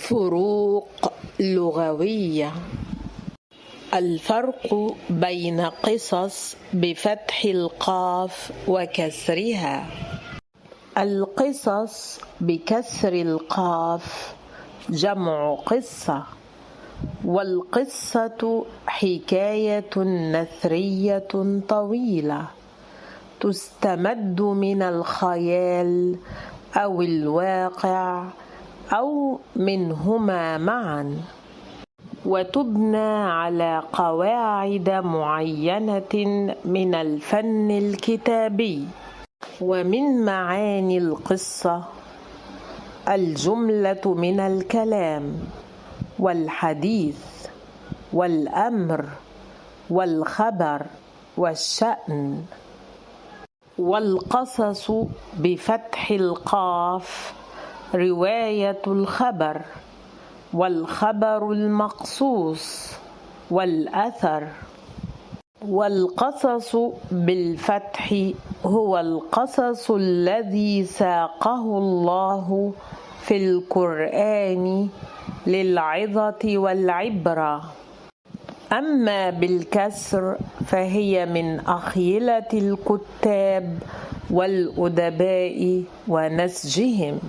فروق لغوية. الفرق بين قصص بفتح القاف وكسرها: القصص بكسر القاف جمع قصة، والقصة حكاية نثرية طويلة تستمد من الخيال أو الواقع أو منهما معا، وتبنى على قواعد معينة من الفن الكتابي. ومن معاني القصة الجملة من الكلام والحديث والأمر والخبر والشأن. والقصص بفتح القاف رواية الخبر والخبر المقصوص والأثر. والقصص بالفتح هو القصص الذي ساقه الله في القرآن للعظة والعبرة. أما بالكسر فهي من أخيلة الكتاب والأدباء ونسجهم.